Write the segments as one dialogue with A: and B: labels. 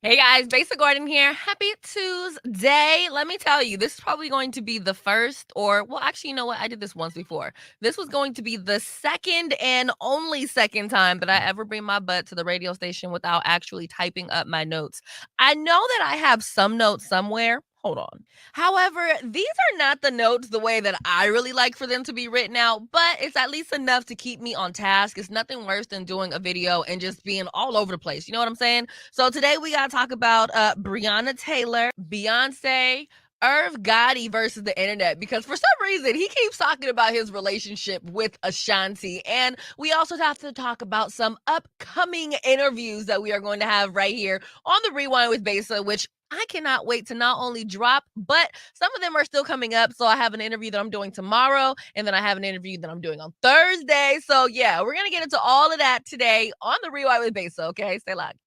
A: Hey guys, Besa Gordon here. Happy Tuesday. Let me tell you, this is probably going to be the first, well, actually, you know what? I did this once before. This was going to be the second and only second time that I ever bring my butt to the radio station without actually typing up my notes. I know that I have some notes somewhere. Hold on. However, these are not the notes the way that I really like for them to be written out, but it's at least enough to keep me on task. It's nothing worse than doing a video and just being all over the place. You know what I'm saying? So today we gotta talk about Breonna Taylor, Beyonce, Irv Gotti versus the internet, because for some reason he keeps talking about his relationship with Ashanti. And we also have to talk about some upcoming interviews that we are going to have right here on the Rewind with Besa, which I cannot wait to not only drop, but some of them are still coming up. So I have an interview that I'm doing tomorrow, and then I have an interview that I'm doing on Thursday. So yeah, we're gonna get into all of that today on the Rewind with Besa. Okay, stay locked.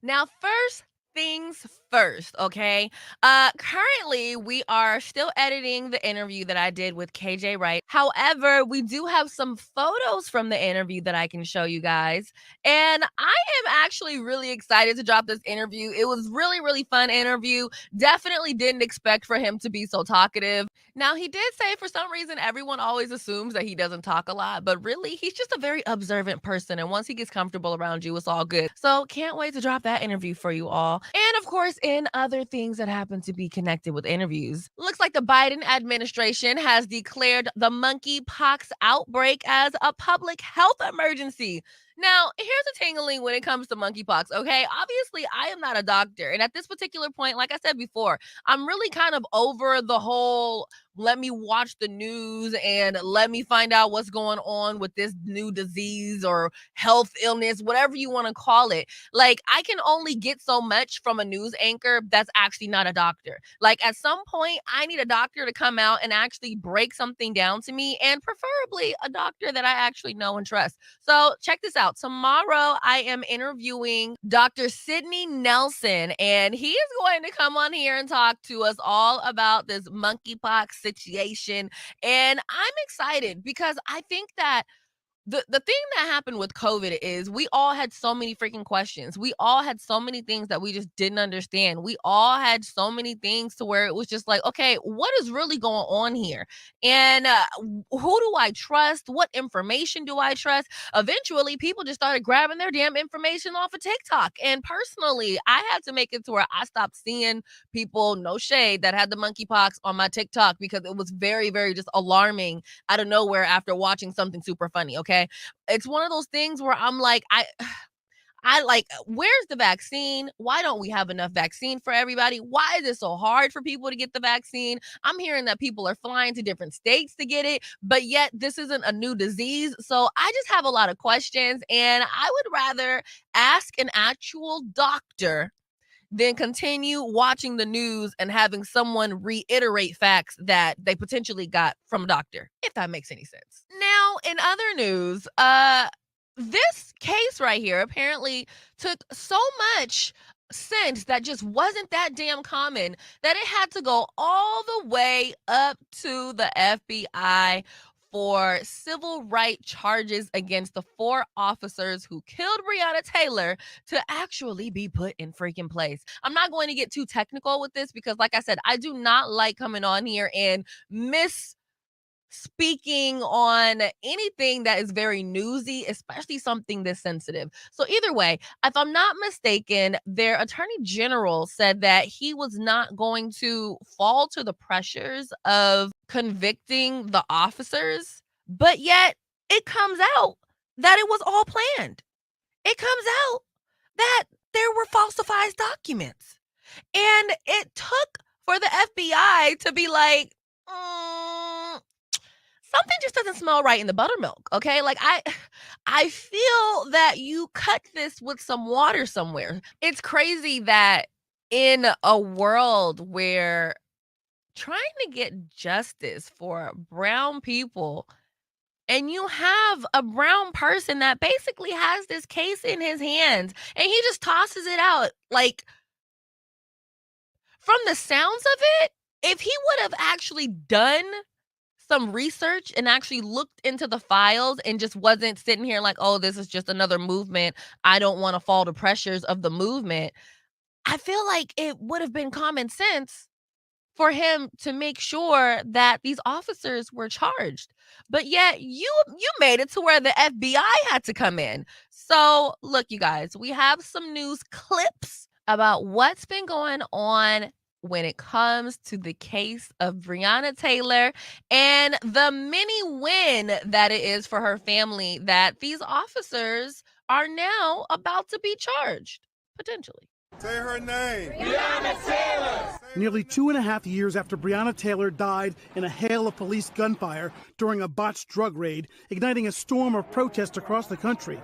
A: Now, first things first, okay? Currently we are still editing the interview that I did with KJ Wright. However, we do have some photos from the interview that I can show you guys. And I am actually really excited to drop this interview. It was really fun interview. Definitely didn't expect for him to be so talkative. Now, he did say for some reason everyone always assumes that he doesn't talk a lot, but really he's just a very observant person. And once he gets comfortable around you, it's all good. So can't wait to drop that interview for you all. And of course, in other things that happen to be connected with interviews, looks like the Biden administration has declared the monkeypox outbreak as a public health emergency. Now, here's a tingling when it comes to monkeypox, okay? Obviously, I am not a doctor. And at this particular point, like I said before, I'm really kind of over the whole let me watch the news and let me find out what's going on with this new disease or health illness, whatever you want to call it. Like, I can only get so much from a news anchor that's actually not a doctor. Like, at some point, I need a doctor to come out and actually break something down to me, and preferably a doctor that I actually know and trust. So, check this out. Tomorrow, I am interviewing Dr. Sydney Nelson, and he is going to come on here and talk to us all about this monkeypox situation. And I'm excited because I think that the thing that happened with COVID is we all had so many freaking questions. We all had so many things that we just didn't understand. We all had so many things to where it was just like, okay, what is really going on here? And who do I trust? What information do I trust? Eventually, people just started grabbing their damn information off of TikTok. And personally, I had to make it to where I stopped seeing people, no shade, that had the monkeypox on my TikTok because it was very just alarming out of nowhere after watching something super funny. Okay. It's one of those things where I'm like, I like, where's the vaccine? Why don't we have enough vaccine for everybody? Why is it so hard for people to get the vaccine? I'm hearing that people are flying to different states to get it, but yet this isn't a new disease. So I just have a lot of questions, and I would rather ask an actual doctor than continue watching the news and having someone reiterate facts that they potentially got from a doctor, if that makes any sense. Now, in other news, this case right here apparently took so much sense that just wasn't that damn common that it had to go all the way up to the FBI for civil rights charges against the 4 officers who killed Breonna Taylor to actually be put in freaking place. I'm not going to get too technical with this because, like I said, I do not like coming on here and speaking on anything that is very newsy, especially something this sensitive. So either way, if I'm not mistaken, their attorney general said that he was not going to fall to the pressures of convicting the officers, but yet it comes out that it was all planned. It comes out that there were falsified documents. And it took for the FBI to be like, something just doesn't smell right in the buttermilk. Okay. Like I feel that you cut this with some water somewhere. It's crazy that in a world where trying to get justice for brown people, and you have a brown person that basically has this case in his hands, and he just tosses it out. Like, from the sounds of it, if he would have actually done some research and actually looked into the files and just wasn't sitting here like, oh, this is just another movement, I don't want to fall to pressures of the movement, I feel like it would have been common sense for him to make sure that these officers were charged. But yet you made it to where the FBI had to come in. So, look, you guys, we have some news clips about what's been going on when it comes to the case of Breonna Taylor and the mini win that it is for her family that these officers are now about to be charged, potentially.
B: Say her name. Breonna Taylor.
C: Nearly 2.5 years after Breonna Taylor died in a hail of police gunfire during a botched drug raid, igniting a storm of protest across the country.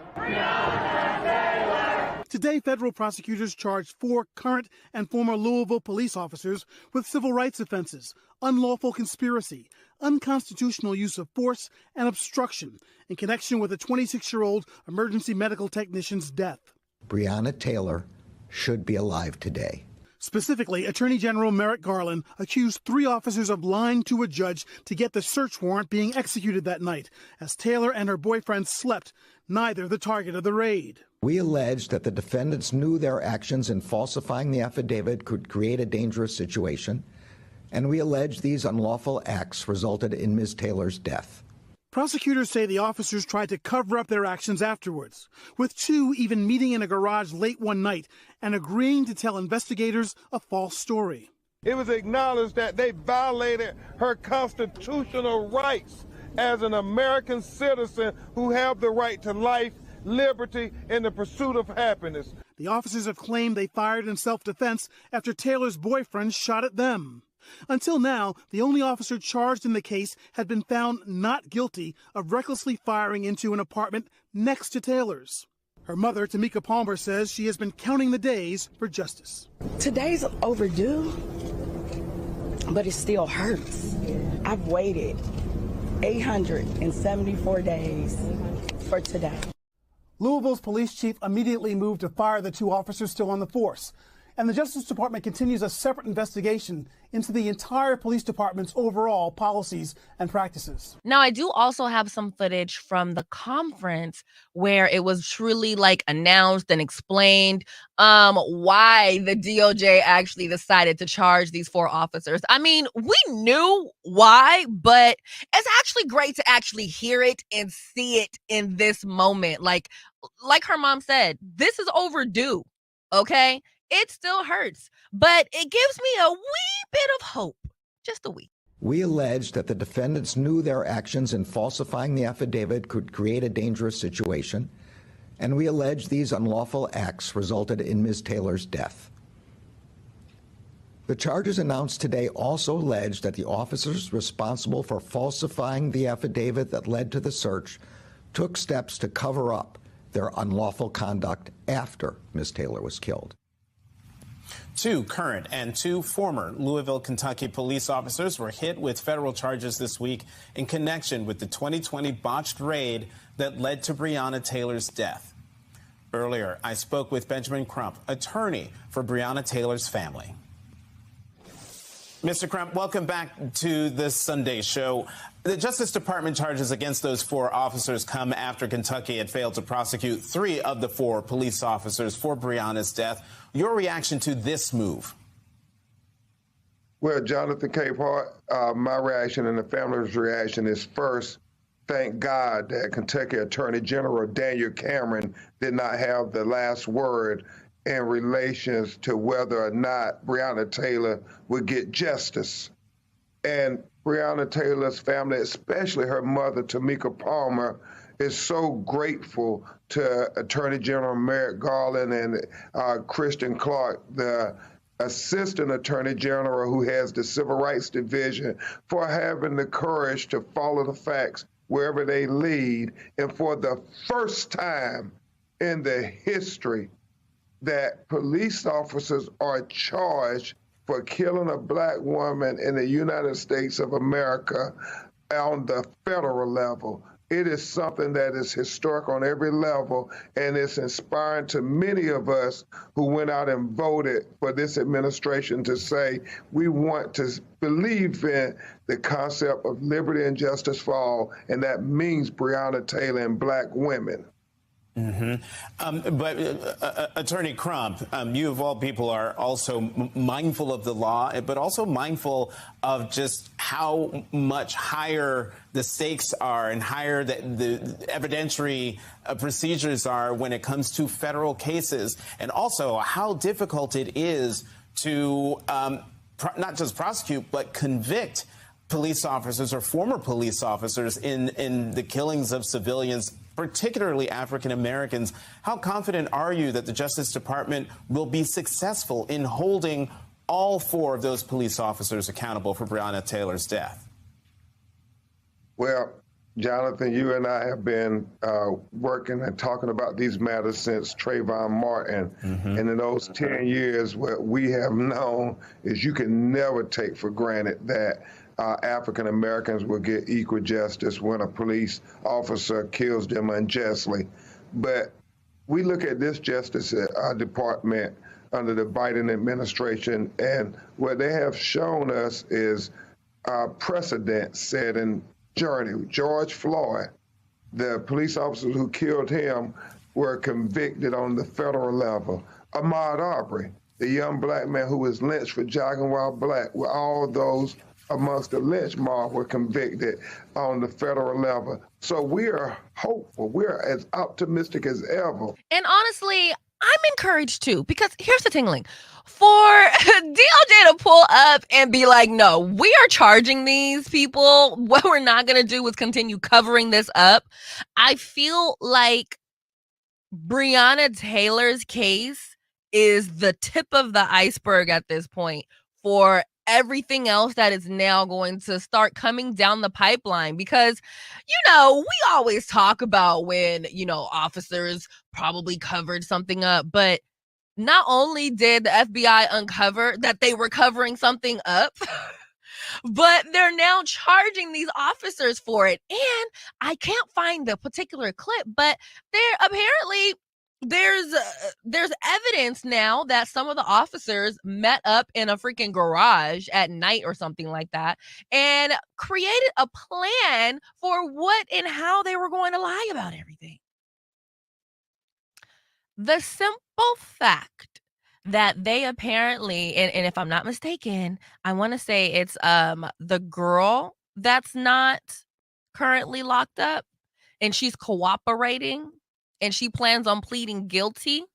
C: Today, federal prosecutors charged 4 current and former Louisville police officers with civil rights offenses, unlawful conspiracy, unconstitutional use of force, and obstruction in connection with a 26-year-old emergency medical technician's death.
D: Breonna Taylor should be alive today.
C: Specifically, Attorney General Merrick Garland accused 3 officers of lying to a judge to get the search warrant being executed that night, as Taylor and her boyfriend slept, neither the target of the raid.
D: We allege that the defendants knew their actions in falsifying the affidavit could create a dangerous situation, and we allege these unlawful acts resulted in Ms. Taylor's death.
C: Prosecutors say the officers tried to cover up their actions afterwards, with 2 even meeting in a garage late one night and agreeing to tell investigators a false story.
B: It was acknowledged that they violated her constitutional rights as an American citizen who have the right to life, liberty, and the pursuit of happiness.
C: The officers have claimed they fired in self-defense after Taylor's boyfriend shot at them. Until now, the only officer charged in the case had been found not guilty of recklessly firing into an apartment next to Taylor's. Her mother, Tamika Palmer, says she has been counting the days for justice.
E: Today's overdue, but it still hurts. I've waited 874 days for today.
C: Louisville's police chief immediately moved to fire the 2 officers still on the force. And the Justice Department continues a separate investigation into the entire police department's overall policies and practices.
A: Now, I do also have some footage from the conference where it was truly like announced and explained why the DOJ actually decided to charge these 4 officers. I mean, we knew why, but it's actually great to actually hear it and see it in this moment. Like her mom said, this is overdue, okay? It still hurts, but it gives me a wee bit of hope, just a wee.
D: We allege that the defendants knew their actions in falsifying the affidavit could create a dangerous situation, and we allege these unlawful acts resulted in Ms. Taylor's death. The charges announced today also allege that the officers responsible for falsifying the affidavit that led to the search took steps to cover up their unlawful conduct after Ms. Taylor was killed.
F: 2 current and 2 former Louisville, Kentucky police officers were hit with federal charges this week in connection with the 2020 botched raid that led to Breonna Taylor's death. Earlier, I spoke with Benjamin Crump, attorney for Breonna Taylor's family. Mr. Crump, welcome back to this Sunday show. The Justice Department charges against those 4 officers come after Kentucky had failed to prosecute 3 of the 4 police officers for Breonna's death. Your reaction to this move?
B: Well, Jonathan Capehart, my reaction and the family's reaction is first, thank God that Kentucky Attorney General Daniel Cameron did not have the last word in relations to whether or not Breonna Taylor would get justice. And Breonna Taylor's family, especially her mother, Tamika Palmer, is so grateful to Attorney General Merrick Garland and Christian Clark, the Assistant Attorney General who has the Civil Rights Division, for having the courage to follow the facts wherever they lead. And for the first time in the history that police officers are charged for killing a black woman in the United States of America on the federal level. It is something that is historic on every level, and it's inspiring to many of us who went out and voted for this administration to say we want to believe in the concept of liberty and justice for all, and that means Breonna Taylor and black women.
F: Attorney Crump, you of all people are also mindful of the law, but also mindful of just how much higher the stakes are and higher the evidentiary procedures are when it comes to federal cases, and also how difficult it is to not just prosecute, but convict police officers or former police officers in the killings of civilians, particularly African Americans. How confident are you that the Justice Department will be successful in holding all 4 of those police officers accountable for Breonna Taylor's death?
B: Well, Jonathan, you and I have been working and talking about these matters since Trayvon Martin. And in those 10 years, what we have known is you can never take for granted that African Americans will get equal justice when a police officer kills them unjustly. But we look at this Justice Department under the Biden administration, and what they have shown us is precedent-setting journey. George Floyd, the police officers who killed him were convicted on the federal level. Ahmaud Arbery, the young black man who was lynched for jogging while black, where all those amongst the lynch mob were convicted on the federal level. So we are hopeful. We're as optimistic as ever.
A: And honestly, I'm encouraged too, because here's the tingling. For DOJ to pull up and be like, no, we are charging these people. What we're not going to do is continue covering this up. I feel like Breonna Taylor's case is the tip of the iceberg at this point for everything else that is now going to start coming down the pipeline, because, we always talk about when, officers probably covered something up, but not only did the FBI uncover that they were covering something up, but they're now charging these officers for it. And I can't find the particular clip, but there's evidence now that some of the officers met up in a freaking garage at night or something like that and created a plan for what and how they were going to lie about everything. The simple fact that they apparently, and if I'm not mistaken, I want to say it's the girl that's not currently locked up and she's cooperating and she plans on pleading guilty.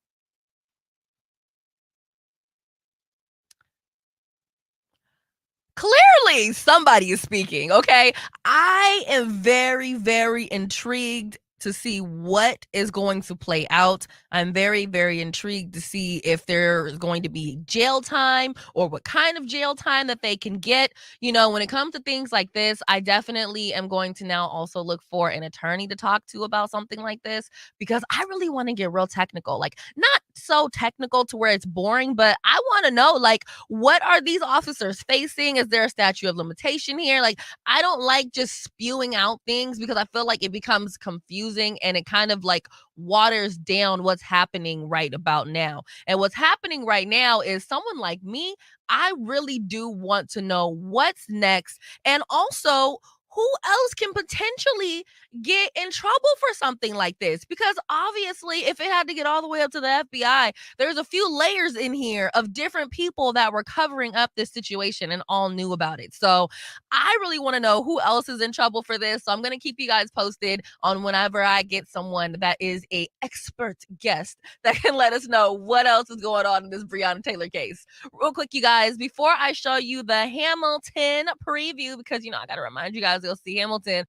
A: Clearly, somebody is speaking, okay? I am very, very intrigued to see what is going to play out. I'm very, very intrigued to see if there's going to be jail time or what kind of jail time that they can get. When it comes to things like this, I definitely am going to now also look for an attorney to talk to about something like this, because I really want to get real technical. Like, not so technical to where it's boring, but I want to know, like, what are these officers facing? Is there a statute of limitation here? Like, I don't like just spewing out things because I feel like it becomes confusing and it kind of like waters down what's happening right about now. And what's happening right now is someone like me, I really do want to know what's next, and also who else can potentially get in trouble for something like this? Because obviously, if it had to get all the way up to the FBI, there's a few layers in here of different people that were covering up this situation and all knew about it. So I really want to know who else is in trouble for this. So I'm going to keep you guys posted on whenever I get someone that is a expert guest that can let us know what else is going on in this Breonna Taylor case. Real quick, you guys, before I show you the Hamilton preview, because, I got to remind you guys, you'll see Hamilton,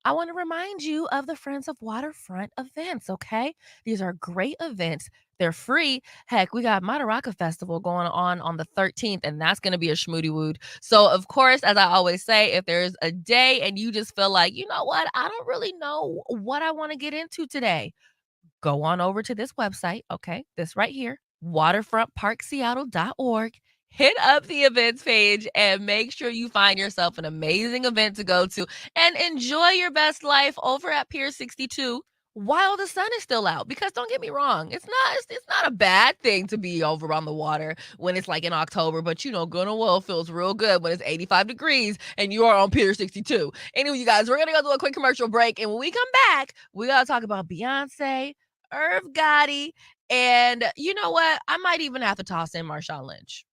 A: I want to remind you of the Friends of Waterfront Events, okay? These are great events. They're free. Heck, we got Madaraka Festival going on the 13th, and that's going to be a schmoody wood. So, of course, as I always say, if there's a day and you just feel like, you know what, I don't really know what I want to get into today, go on over to this website, okay? This right here, waterfrontparkseattle.org. hit up the events page and make sure you find yourself an amazing event to go to and enjoy your best life over at Pier 62 while the sun is still out. Because don't get me wrong, it's not a bad thing to be over on the water when it's like in October, but you know, good and well feels real good when it's 85 degrees and you are on Pier 62. Anyway, you guys, we're gonna go do a quick commercial break, and when we come back, we gotta talk about Beyonce, Irv Gotti, and you know what? I might even have to toss in Marshawn Lynch.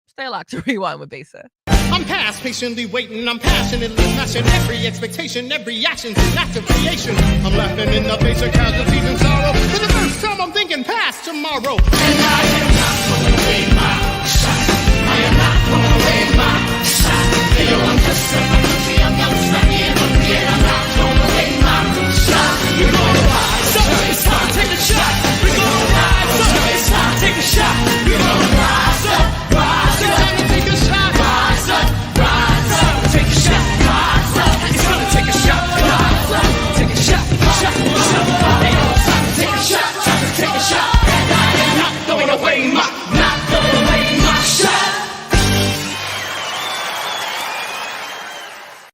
A: Stay locked to Rewind with Besa.
G: I'm past patiently waiting, I'm passionately smashing every expectation, every action's an act of creation. I'm laughing in the face of casualties and sorrow. For the first time I'm thinking past tomorrow. And I am not throwing away my shot. I am not throwing away my shot. Hey, yo, I'm just saying my country, I'm not scrappy and hungry, and I'm not throwing away my shot. We're gonna rise up, it's time to take a shot. We're gonna rise up, it's time to take a shot. We're gonna rise up, rise up. It's time to take a shot. Rise up, rise up, take a shot. Rise up, it's time to take a shot. Rise up, take a shot, shot, shot. Hey, it's time to take a shot, time to take a shot. And I am not throwing away my shot.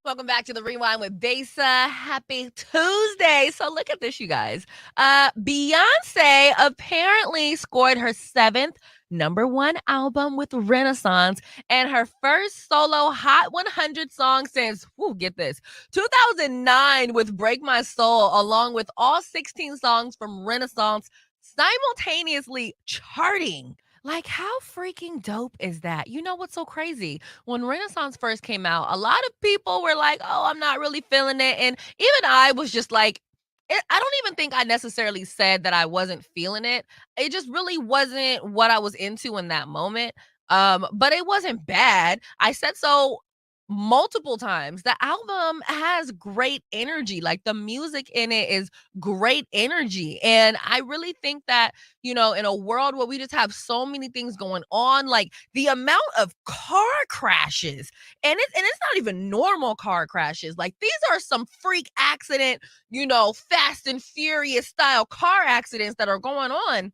A: Welcome back to the Rewind with Besa. Happy Tuesday. So look at this, you guys. Beyonce apparently scored her 7th #1 album with Renaissance and her first solo Hot 100 song since, get this, 2009 with Break My Soul, along with all 16 songs from Renaissance simultaneously charting. Like, how freaking dope is that? You know what's so crazy? When Renaissance first came out, a lot of people were like, oh, I'm not really feeling it. And even I was just like, I don't even think I necessarily said that I wasn't feeling it. It just really wasn't what I was into in that moment. But it wasn't bad. I said so multiple times. The album has great energy. Like, the music in it is great energy. And I really think that, you know, in a world where we just have so many things going on, like the amount of car crashes, and it's not even normal car crashes. Like, these are some freak accident, you know, Fast and Furious style car accidents that are going on.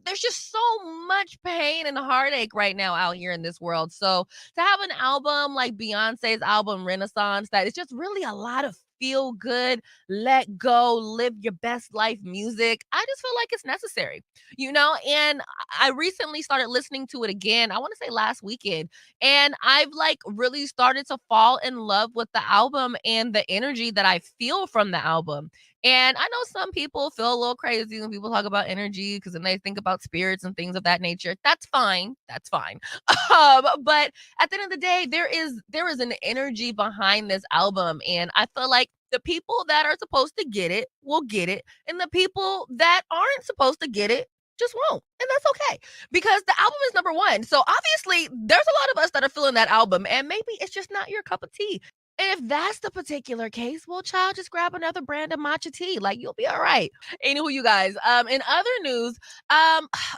A: There's just so much pain and heartache right now out here in this world. So to have an album like Beyonce's album Renaissance, that is just really a lot of feel good, let go, live your best life music, I just feel like it's necessary, you know? And I recently started listening to it again, I want to say last weekend, and I've like really started to fall in love with the album and the energy that I feel from the album. And I know some people feel a little crazy when people talk about energy because then they think about spirits and things of that nature. That's fine. That's fine. But at the end of the day, there is an energy behind this album. And I feel like the people that are supposed to get it will get it. And the people that aren't supposed to get it just won't. And that's okay. Because the album is #1. So obviously, there's a lot of us that are feeling that album. And maybe it's just not your cup of tea. And if that's the particular case, well, child, just grab another brand of matcha tea. Like, you'll be all right. Anywho, you guys, in other news,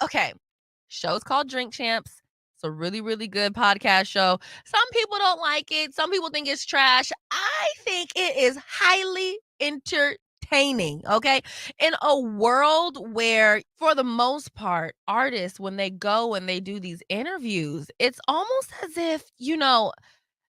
A: okay, show's called Drink Champs. It's a really, really good podcast show. Some people don't like it. Some people think it's trash. I think it is highly entertaining, okay? In a world where, for the most part, artists, when they go and they do these interviews, it's almost as if, you know,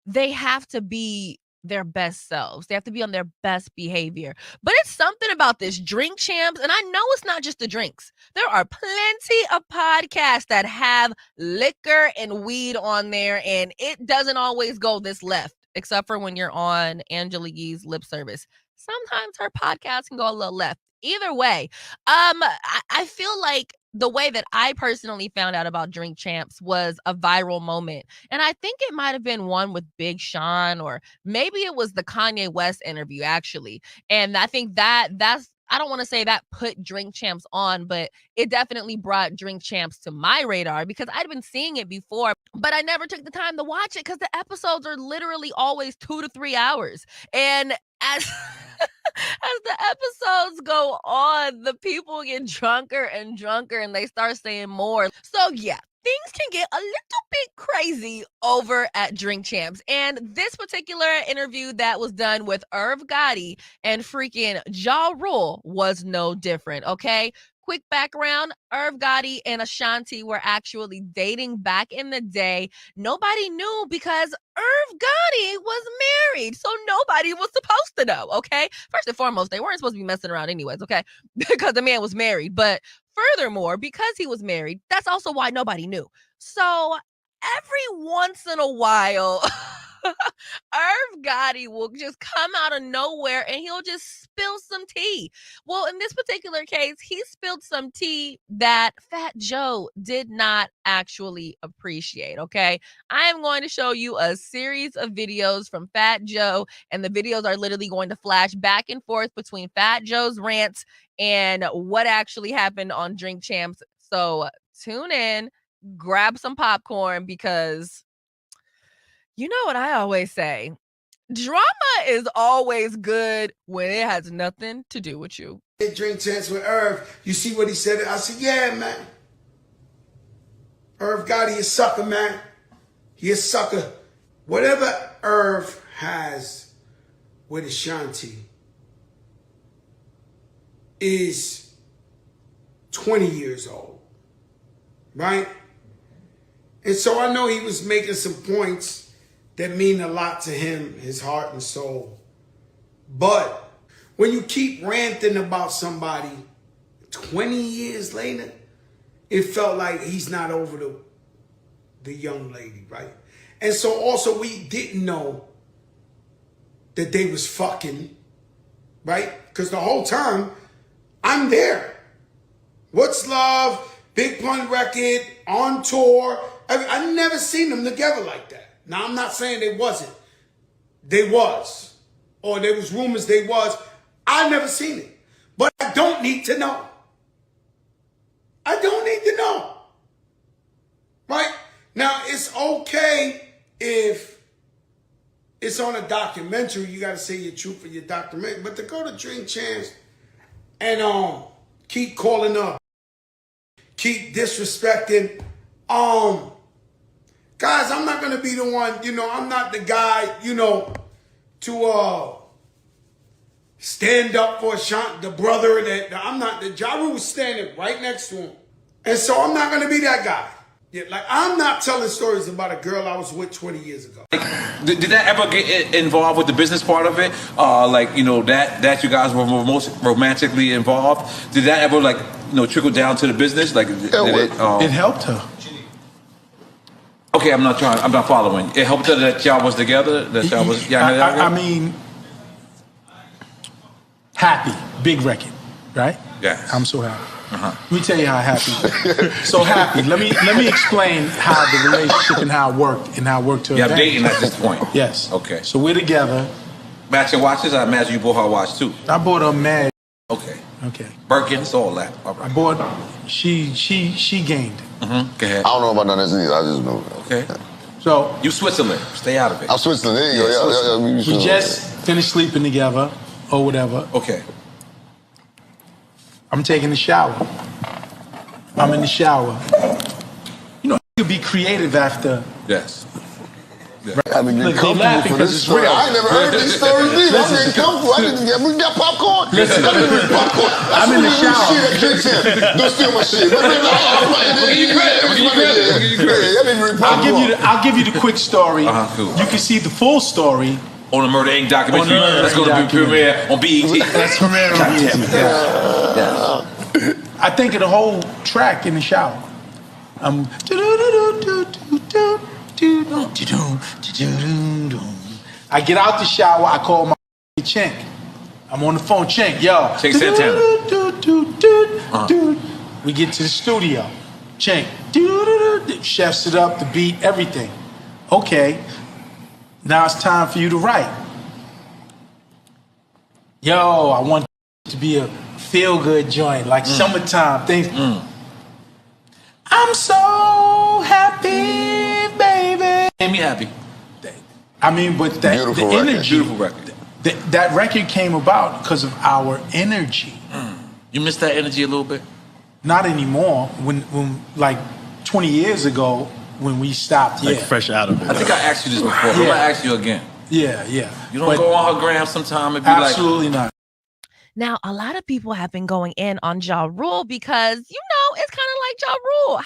A: they have to be their best selves. They have to be on their best behavior. But it's something about this Drink Champs, and I know it's not just the drinks. There are plenty of podcasts that have liquor and weed on there, and it doesn't always go this left, except for when you're on Angela Yee's Lip Service. Sometimes her podcast can go a little left. Either way, I feel like the way that I personally found out about Drink Champs was a viral moment. And I think it might have been one with Big Sean, or maybe it was the Kanye West interview, actually. And I think that's, I don't want to say that put Drink Champs on, but it definitely brought Drink Champs to my radar because I'd been seeing it before, but I never took the time to watch it because the episodes are literally always 2 to 3 hours. And as as the episodes go on, the people get drunker and drunker and they start saying more. So yeah, things can get a little bit crazy over at Drink Champs. And this particular interview that was done with Irv Gotti and freaking Ja Rule was no different, okay? quick background, Irv Gotti and Ashanti were actually dating back in the day. Nobody knew because Irv Gotti was married, so nobody was supposed to know, okay? First and foremost, they weren't supposed to be messing around anyways, okay? Because the man was married. But furthermore, because he was married, that's also why nobody knew. So every once in a while, Irv Gotti will just come out of nowhere and he'll just spill some tea. Well, in this particular case, he spilled some tea that Fat Joe did not actually appreciate, okay? I am going to show you a series of videos from Fat Joe, and the videos are literally going to flash back and forth between Fat Joe's rants and what actually happened on Drink Champs. So tune in, grab some popcorn, because you know what I always say, drama is always good when it has nothing to do with you.
H: Drink Champs with Irv, you see what he said? I said, yeah, man. Irv Gotti is sucker, man. He is sucker. Whatever Irv has with Ashanti is 20 years old, right? And so I know he was making some points that mean a lot to him, his heart and soul. But when you keep ranting about somebody 20 years later, it felt like he's not over the young lady, right? And so also we didn't know that they was fucking, right? Because the whole time, I'm there. What's Love, Big Pun Record, on tour. I never seen them together like that. Now, I'm not saying they wasn't. They was. Or there was rumors they was. I never seen it. But I don't need to know. I don't need to know. Right? Now, it's okay if it's on a documentary. You got to say your truth for your documentary. But to go to Drink Champs and keep calling up, keep disrespecting, guys, I'm not going to be the one, I'm not the guy, to stand up for Ashanti, the brother that I'm not, the Ja Rule was standing right next to him. And so I'm not going to be that guy. Yeah, like, I'm not telling stories about a girl I was with 20 years ago.
I: Did that ever get involved with the business part of it? That you guys were most romantically involved. Did that ever trickle down to the business?
J: It helped her.
I: Okay, I'm not following. It helped her that y'all was together? That y'all was...
J: I mean, happy. Big record, right?
I: Yeah.
J: I'm so happy. Let me tell you how happy. So happy. Let me explain how the relationship and how it worked and how it worked to her.
I: Yeah, dating at this point.
J: Yes.
I: Okay.
J: So we're together.
I: Matching watches? I imagine you bought her a watch too.
J: I bought her a Mad.
I: Okay.
J: Birkins,
I: all that. All right.
J: I bought. She gained.
I: Go ahead.
K: I don't know about none of this either. I just know.
I: Okay.
J: So
I: you Switzerland. Stay out of it.
K: I'm Switzerland. There you go.
J: We just finished sleeping together or whatever.
I: Okay.
J: I'm taking a shower. I'm in the shower. You could be creative after.
I: Yes.
K: Yeah. I mean, you're comfortable for this story. I ain't never heard these stories either. I'm getting comfortable. We got popcorn.
J: Listen.
K: Let me read popcorn.
J: I'm in the shower.
K: Don't steal my shit.
J: I'll give you the quick story.
I: Cool.
J: You can see the full story
I: on the Murder Inc. documentary. That's going to be premiere on BET.
J: That's premiere on BET. Yeah. I think of the whole track in the shower. I get out the shower, I call my Chink. I'm on the phone, Chink, yo.
I: Chink Santana.
J: We get to the studio. Chink. Chefs it up, the beat, everything. Okay. Now it's time for you to write. Yo, I want it to be a feel-good joint, like summertime things. I'm so happy, baby.
I: Made me happy.
J: I mean, but the energy.
I: Beautiful record.
J: That record came about because of our energy.
I: You miss that energy a little bit?
J: Not anymore. When like 20 years ago, when we stopped,
L: like fresh out of it.
I: I think I asked you this before. I'm gonna ask you again.
J: Yeah.
I: You don't go on her gram sometime and be
J: absolutely not.
A: Now, a lot of people have been going in on Ja Rule because, it's kind of like Ja Rule.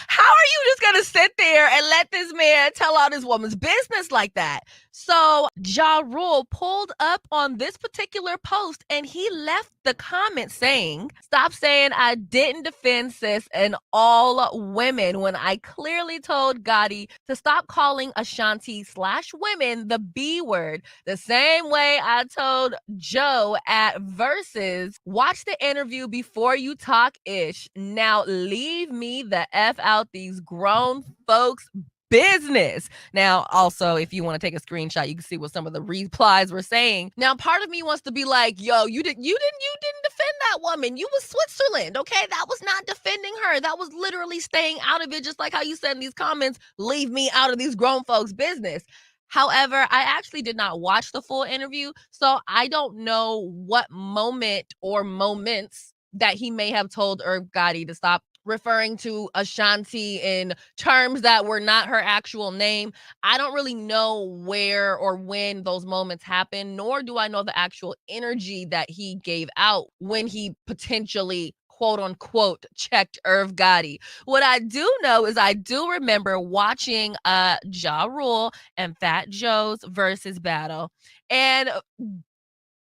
A: How are you just going to sit there and let this man tell all this woman's business like that? So Ja Rule pulled up on this particular post and he left the comment saying, "Stop saying I didn't defend sis and all women when I clearly told Gotti to stop calling Ashanti/women the B word the same way I told Joe at Versus. Watch the interview before you talk ish. Now leave me the F out these grown folks business." Now, also, if you want to take a screenshot, you can see what some of the replies were saying. Now, part of me wants to be like, yo, you didn't defend that woman. You was Switzerland, okay? That was not defending her. That was literally staying out of it, just like how you said in these comments, leave me out of these grown folks' business. However, I actually did not watch the full interview, so I don't know what moment or moments that he may have told Irv Gotti to stop referring to Ashanti in terms that were not her actual name. I don't really know where or when those moments happened, nor do I know the actual energy that he gave out when he potentially, quote unquote, checked Irv Gotti. What I do know is I do remember watching Ja Rule and Fat Joe's versus battle, and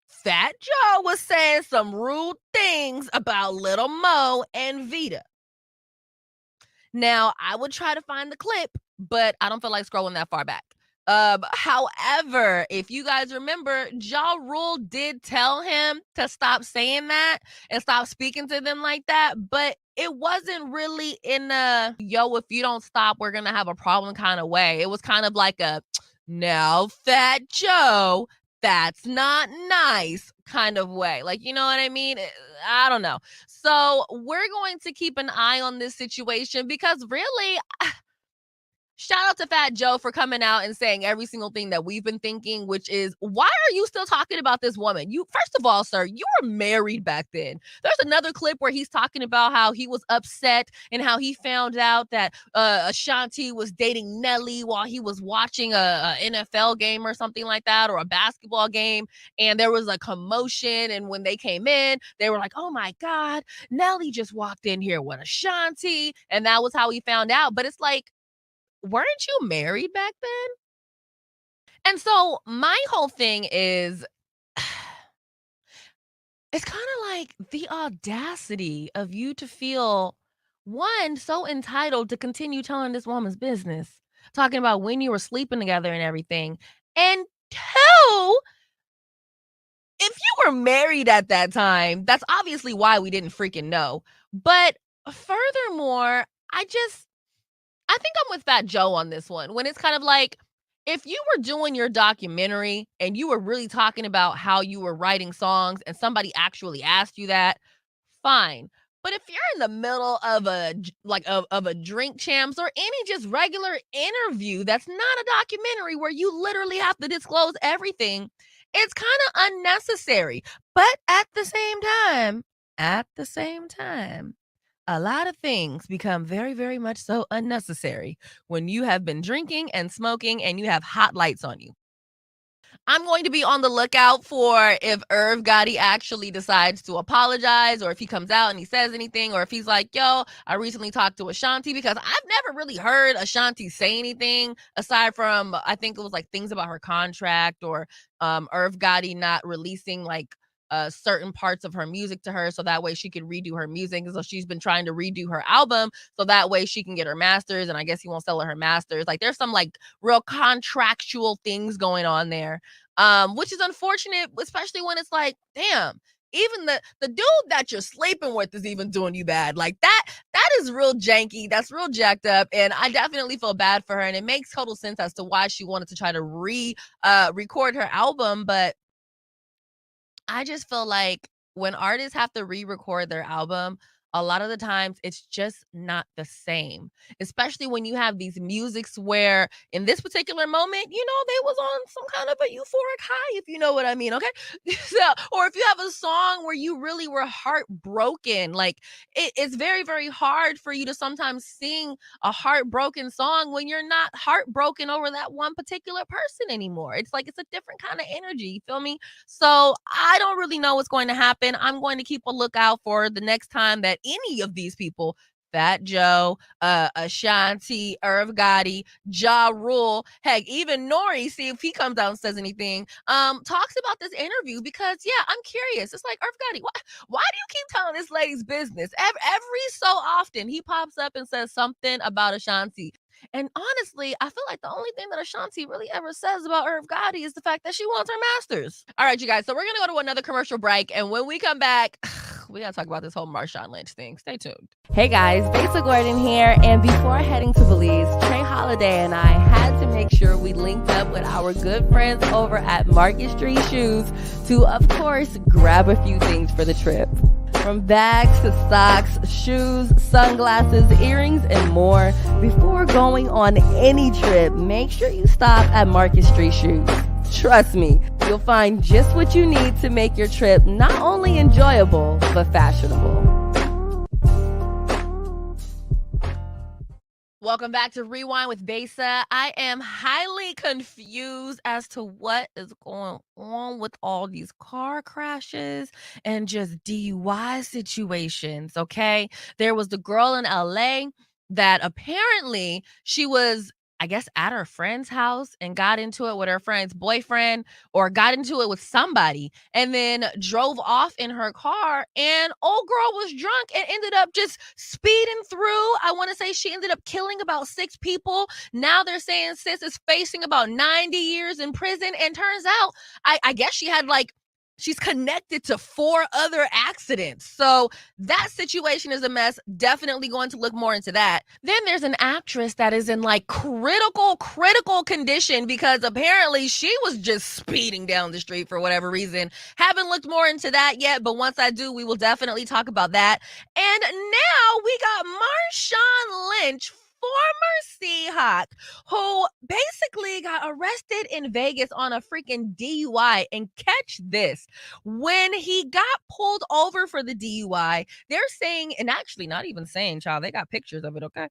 A: Fat Joe was saying some rude things about Little Mo and Vita. Now, I would try to find the clip, but I don't feel like scrolling that far back. However, if you guys remember, Ja Rule did tell him to stop saying that and stop speaking to them like that, but it wasn't really in a, yo, if you don't stop, we're going to have a problem kind of way. It was kind of like a, now, Fat Joe, that's not nice kind of way. Like, you know what I mean? I don't know. So we're going to keep an eye on this situation because really, shout out to Fat Joe for coming out and saying every single thing that we've been thinking, which is, why are you still talking about this woman? You, first of all, sir, you were married back then. There's another clip where he's talking about how he was upset and how he found out that Ashanti was dating Nelly while he was watching a NFL game or something like that, or a basketball game. And there was a commotion. And when they came in, they were like, oh my God, Nelly just walked in here with Ashanti. And that was how he found out. But it's like, weren't you married back then? And so my whole thing is, it's kind of like the audacity of you to feel, one, so entitled to continue telling this woman's business, talking about when you were sleeping together and everything. And two, if you were married at that time, that's obviously why we didn't freaking know. But furthermore, I think I'm with Fat Joe on this one, when it's kind of like, if you were doing your documentary and you were really talking about how you were writing songs and somebody actually asked you that, fine. But if you're in the middle of a drink champs or any just regular interview that's not a documentary where you literally have to disclose everything, it's kind of unnecessary. But at the same time, a lot of things become very, very much so unnecessary when you have been drinking and smoking and you have hot lights on you. I'm going to be on the lookout for if Irv Gotti actually decides to apologize, or if he comes out and he says anything, or if he's like, yo, I recently talked to Ashanti, because I've never really heard Ashanti say anything aside from, I think it was like things about her contract, or Irv Gotti not releasing like certain parts of her music to her so that way she could redo her music. So she's been trying to redo her album so that way she can get her masters, and I guess he won't sell her masters. Like, there's some like real contractual things going on there, which is unfortunate, especially when it's like, damn, even the dude that you're sleeping with is even doing you bad. Like, that is real janky. That's real jacked up. And I definitely feel bad for her. And it makes total sense as to why she wanted to try to record her album. But I just feel like when artists have to re-record their album, a lot of the times it's just not the same, especially when you have these musics where in this particular moment, they was on some kind of a euphoric high, if you know what I mean, okay? So, or if you have a song where you really were heartbroken, like it's very, very hard for you to sometimes sing a heartbroken song when you're not heartbroken over that one particular person anymore. It's like it's a different kind of energy, you feel me? So I don't really know what's going to happen. I'm going to keep a lookout for the next time that any of these people, Fat Joe, Ashanti, Irv Gotti, Ja Rule, heck, even Nori, see if he comes out and says anything, talks about this interview, because I'm curious. It's like, Irv Gotti, why do you keep telling this lady's business? Every so often he pops up and says something about Ashanti. And honestly, I feel like the only thing that Ashanti really ever says about Irv Gotti is the fact that she wants her masters. All right, you guys, so we're going to go to another commercial break. And when we come back, we got to talk about this whole Marshawn Lynch thing. Stay tuned. Hey guys, Besa Gordon here. And before heading to Belize, Trey Holiday and I had to make sure we linked up with our good friends over at Market Street Shoes to, of course, grab a few things for the trip. From bags to socks, shoes, sunglasses, earrings, and more. Before going on any trip, make sure you stop at Market Street Shoes. Trust me, you'll find just what you need to make your trip not only enjoyable, but fashionable. Welcome back to Rewind with Besa. I am highly confused as to what is going on with all these car crashes and just DUI situations, okay? There was the girl in LA that apparently she was, I guess, at her friend's house and got into it with her friend's boyfriend, or got into it with somebody, and then drove off in her car, and old girl was drunk and ended up just speeding through. I want to say she ended up killing about 6 people. Now they're saying sis is facing about 90 years in prison, and turns out, I guess she had she's connected to 4 other accidents. So that situation is a mess. Definitely going to look more into that. Then there's an actress that is in critical condition because apparently she was just speeding down the street for whatever reason. Haven't looked more into that yet, but once I do, we will definitely talk about that. And now we got Marshawn Lynch, former Seahawk, who basically got arrested in Vegas on a freaking DUI. And catch this, when he got pulled over for the DUI, they're saying, and actually not even saying, child, they got pictures of it, okay?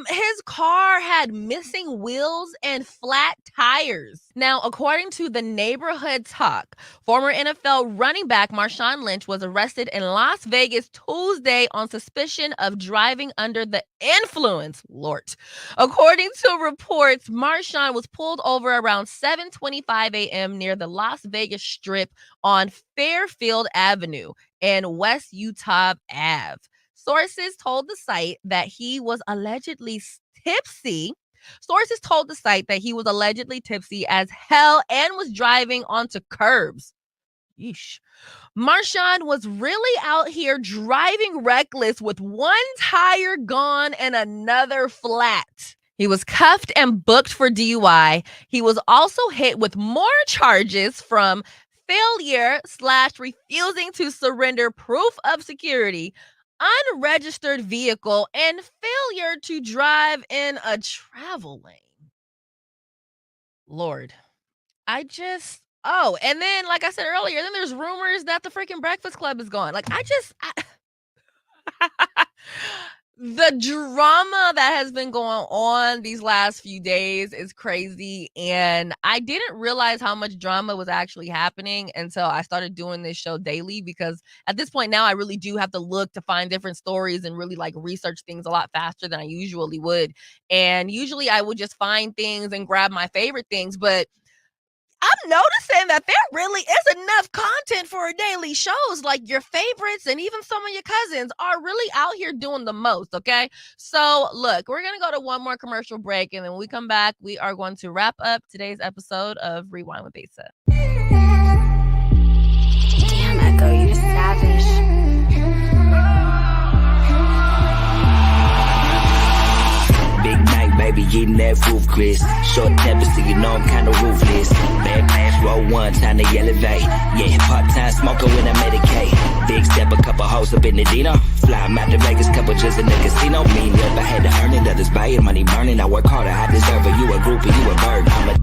A: His car had missing wheels and flat tires. Now, according to the Neighborhood Talk, former NFL running back Marshawn Lynch was arrested in Las Vegas Tuesday on suspicion of driving under the influence. Lord. According to reports, Marshawn was pulled over around 7:25 a.m. near the Las Vegas Strip on Fairfield Avenue and West Utah Ave. Sources told the site that he was allegedly tipsy. Sources told the site that he was allegedly tipsy as hell and was driving onto curbs. Yeesh. Marshawn was really out here driving reckless with one tire gone and another flat. He was cuffed and booked for DUI. He was also hit with more charges from failure/refusing to surrender proof of security, unregistered vehicle, and failure to drive in a travel lane. Lord, oh, and then, like I said earlier, then there's rumors that the freaking Breakfast Club is gone. The drama that has been going on these last few days is crazy. And I didn't realize how much drama was actually happening until I started doing this show daily, because at this point now I really do have to look to find different stories and really research things a lot faster than I usually would. And usually I would just find things and grab my favorite things, but I'm noticing that there really is enough content for daily shows. Like your favorites and even some of your cousins are really out here doing the most, okay? So, look, we're going to go to one more commercial break, and then when we come back, we are going to wrap up today's episode of Rewind with Besa.
L: Damn, Echo, you're savage. Big Mac, baby, eating that roof, Chris. Short temper, so you know I'm kinda ruthless. Bad man
M: roll one, time to elevate. Yeah, part-time smoker when I medicate. Big step, a couple hoes up in the Dino. Fly 'em out to Vegas, couple just in the casino. Mean up, I had to earn it, others buy it, money burning. I work harder, I deserve it. You a groupie, you a bird. I'm a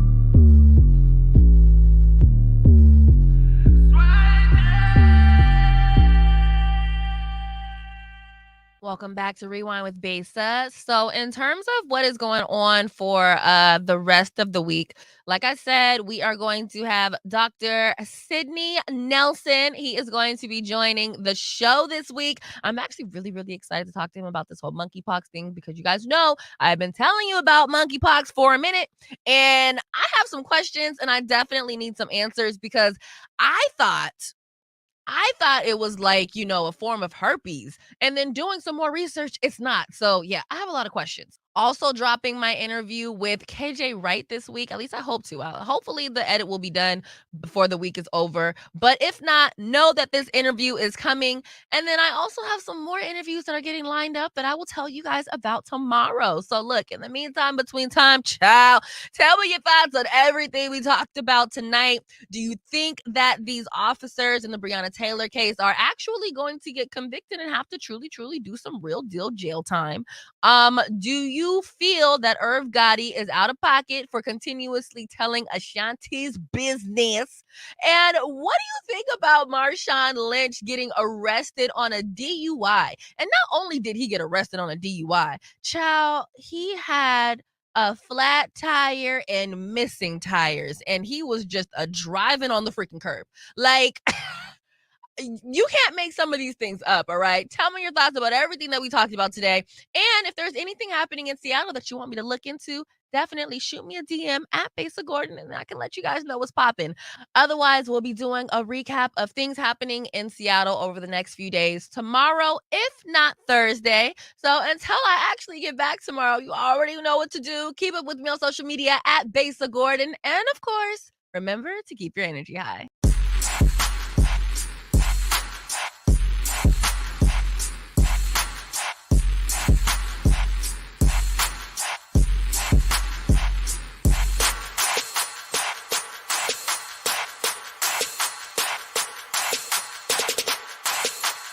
A: Welcome back to Rewind with Besa. So in terms of what is going on for the rest of the week, like I said, we are going to have Dr. Sidney Nelson. He is going to be joining the show this week. I'm actually really, really excited to talk to him about this whole monkeypox thing because you guys know I've been telling you about monkeypox for a minute and I have some questions and I definitely need some answers because I thought it was like, you know, a form of herpes. And then doing some more research, it's not. So, yeah, I have a lot of questions. Also dropping my interview with KJ Wright this week. At least I hope to. Hopefully the edit will be done before the week is over. But if not, know that this interview is coming. And then I also have some more interviews that are getting lined up that I will tell you guys about tomorrow. So look, in the meantime, between time, child, tell me your thoughts on everything we talked about tonight. Do you think that these officers in the Breonna Taylor case are actually going to get convicted and have to truly do some real deal jail time? Do you feel that Irv Gotti is out of pocket for continuously telling Ashanti's business? And what do you think about Marshawn Lynch getting arrested on a DUI? And not only did he get arrested on a DUI, child, he had a flat tire and missing tires, and he was just driving on the freaking curb. Like, you can't make some of these things up, all right? Tell me your thoughts about everything that we talked about today. And if there's anything happening in Seattle that you want me to look into, definitely shoot me a DM at Besa Gordon and I can let you guys know what's popping. Otherwise, we'll be doing a recap of things happening in Seattle over the next few days tomorrow, if not Thursday. So until I actually get back tomorrow, you already know what to do. Keep up with me on social media at Besa Gordon. And of course, remember to keep your energy high.